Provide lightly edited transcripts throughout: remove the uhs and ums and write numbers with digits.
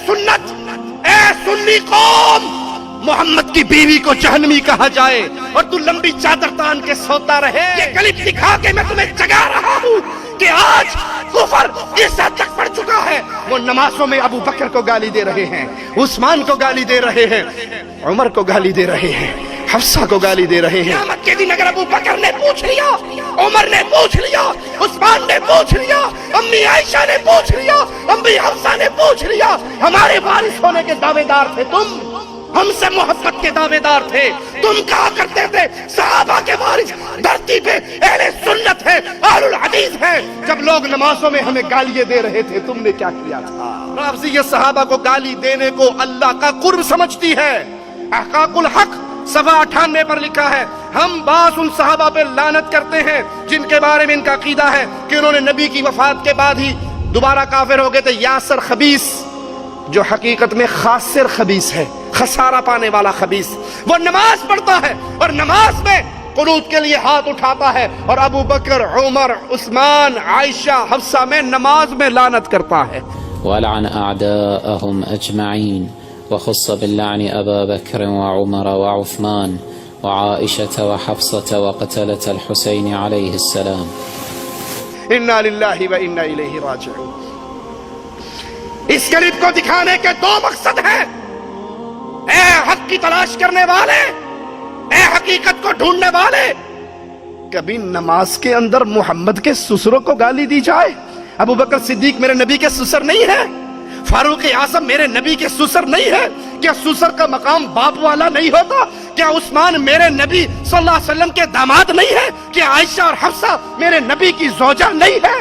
سنت، اے سنی قوم، محمد کی بیوی کو جہنمی کہا جائے اور تو لمبی چادر تان کے سوتا رہے، یہ کلپ دکھا کے میں تمہیں جگا رہا ہوں کہ آج کفر اس حد تک پڑ چکا ہے۔ وہ نمازوں میں ابو بکر کو گالی دے رہے ہیں، عثمان کو گالی دے رہے ہیں، عمر کو گالی دے رہے ہیں، حفصہ کو گالی دے رہے ہیں۔ قیامت کے دن اگر ابو بکر نے پوچھ لیا، عمر نے پوچھ لیا، عثمان نے پوچھ لیا، امی عائشہ نے پوچھ لیا، امی حفصہ نے پوچھ لیا، ہمارے وارث ہونے کے دعوے دار تھے تم، ہم سے محبت کے دعوے دار تھے، تم کہا کرتے تھے صحابہ کے وارث دھرتی پہ اہل سنت ہے، اہل الحدیث ہے۔ جب لوگ نمازوں میں ہمیں گالیاں دے رہے تھے تم نے کیا کیا تھا؟ رافضیہ صحابہ کو گالی دینے کو اللہ کا قرب سمجھتی ہے۔ احقاق الحق صفحہ 98 پر لکھا ہے، ہم بعض ان صحابہ پہ لعنت کرتے ہیں جن کے بارے میں ان کا عقیدہ ہے کہ انہوں نے نبی کی وفات کے بعد ہی دوبارہ کافر ہو گئے تھے۔ یاسر خبیث جو حقیقت میں خاسر خبیث ہے، خسارہ پانے والا خبیث، وہ نماز پڑھتا ہے اور نماز میں قنوت کے لیے ہاتھ اٹھاتا ہے اور ابو بکر، عمر، عثمان، عائشہ، حفصہ میں نماز میں لعنت کرتا ہے۔ ولعن أعداءهم أجمعين وخص باللعن أبا بكر وعمر وعثمان وعائشة وحفصة وقتلة الحسين عليه السلام۔ انا للہ و انا الیہ راجعون۔ اس کلپ کو دکھانے کے دو مقصد ہیں۔ اے حق کی تلاش کرنے والے، اے حقیقت کو ڈھونڈنے والے، کبھی نماز کے اندر محمد کے سسروں کو گالی دی جائے؟ ابو بکر صدیق میرے نبی کے سسر نہیں ہے؟ فاروق اعظم میرے نبی کے سسر نہیں ہے؟ کیا سسر کا مقام باپ والا نہیں ہوتا؟ کیا عثمان میرے نبی صلی اللہ علیہ وسلم کے داماد نہیں ہے؟ کیا عائشہ اور حفصہ میرے نبی کی زوجہ نہیں ہے؟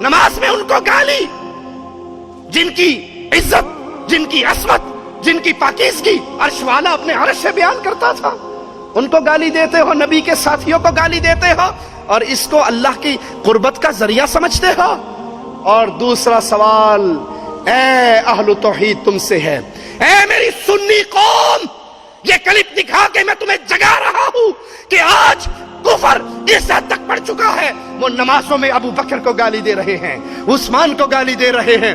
نماز میں ان کو گالی، جن کی عزت، جن کی عصمت، جن کی پاکیزگی عرش والا اپنے عرش سے بیان کرتا تھا، ان کو گالی دیتے ہو، نبی کے ساتھیوں کو گالی دیتے ہو اور اس کو اللہ کی قربت کا ذریعہ سمجھتے ہو۔ اور دوسرا سوال اے اہل توحید تم سے ہے، اے میری سنی قوم، یہ کلپ دکھا کے میں تمہیں جگا رہا ہوں کہ آج کفر اس حد تک پڑ چکا ہے، وہ نمازوں میں ابو بکر کو گالی دے رہے ہیں، عثمان کو گالی دے رہے ہیں،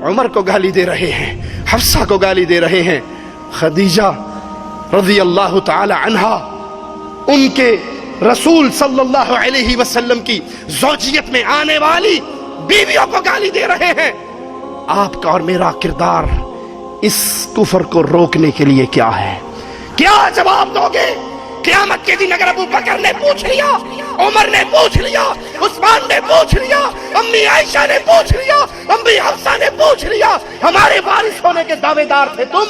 عمر کو گالی دے رہے ہیں، حفصہ کو گالی دے رہے ہیں، خدیجہ رضی اللہ تعالی عنہا ان کے رسول صلی اللہ علیہ وسلم کی زوجیت میں آنے والی بیویوں کو گالی دے رہے ہیں۔ آپ کا اور میرا کردار اس کفر کو روکنے کے لیے کیا ہے؟ کیا جواب دو گے؟ قیامت کے دن اگر ابو بکر نے پوچھ لیا، عمر نے پوچھ لیا، عثمان نے پوچھ لیا، امی عائشہ نے پوچھ لیا، امی حفصہ نے پوچھ لیا، ہمارے وارث ہونے کے دعوے دار تھے تم،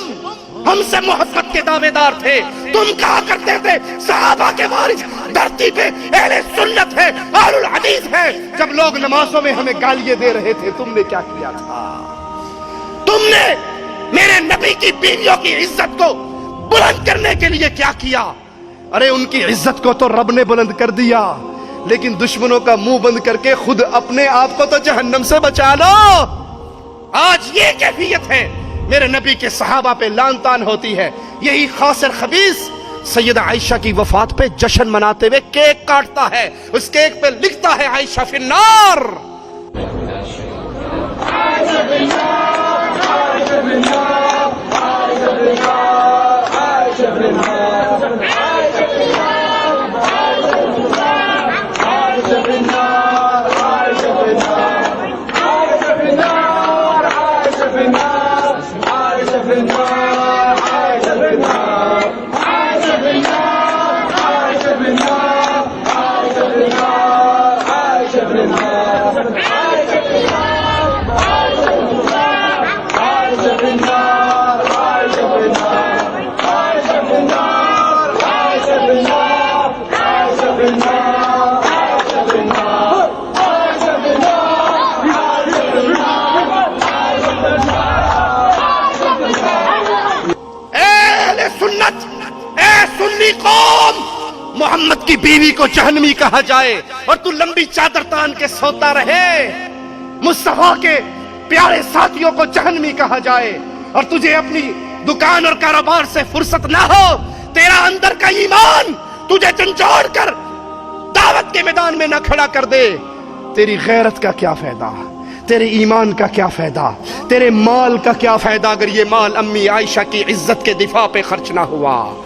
ہم سے محبت کے دعوے دار تھے، تم کہا کرتے تھے صحابہ کے وارث دھرتی پہ اہل سنت ہے، اہل الحدیث ہے۔ جب لوگ نمازوں میں ہمیں گالیاں دے رہے تھے تم نے کیا کیا تھا؟ تم نے میرے نبی کی بیویوں کی عزت کو بلند کرنے کے لیے کیا کیا؟ ارے ان کی عزت کو تو رب نے بلند کر دیا، لیکن دشمنوں کا منہ بند کر کے خود اپنے آپ کو تو جہنم سے بچا لو۔ آج یہ کیفیت ہے، میرے نبی کے صحابہ پہ لعن طعن ہوتی ہے، یہی خاسر خبیث سیدہ عائشہ کی وفات پہ جشن مناتے ہوئے کیک کاٹتا ہے، اس کیک پہ لکھتا ہے عائشہ فی النار۔ سنی قوم، محمد کی بیوی کو جہنمی کہا جائے اور تو لمبی چادر تان کے سوتا رہے، مصطفیٰ کے پیارے ساتھیوں کو جہنمی کہا جائے اور تجھے اپنی دکان اور کاروبار سے فرصت نہ ہو، تیرا اندر کا ایمان تجھے جھنجھوڑ کر دعوت کے میدان میں نہ کھڑا کر دے، تیری غیرت کا کیا فائدہ؟ تیرے ایمان کا کیا فائدہ، تیرے مال کا کیا فائدہ اگر یہ مال امی عائشہ کی عزت کے دفاع پہ خرچ نہ ہوا۔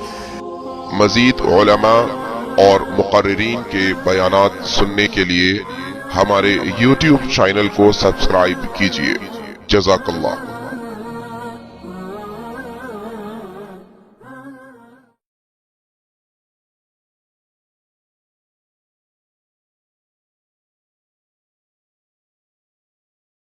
مزید علماء اور مقررین کے بیانات سننے کے لیے ہمارے YouTube چینل کو سبسکرائب کیجیے۔ جزاک اللہ۔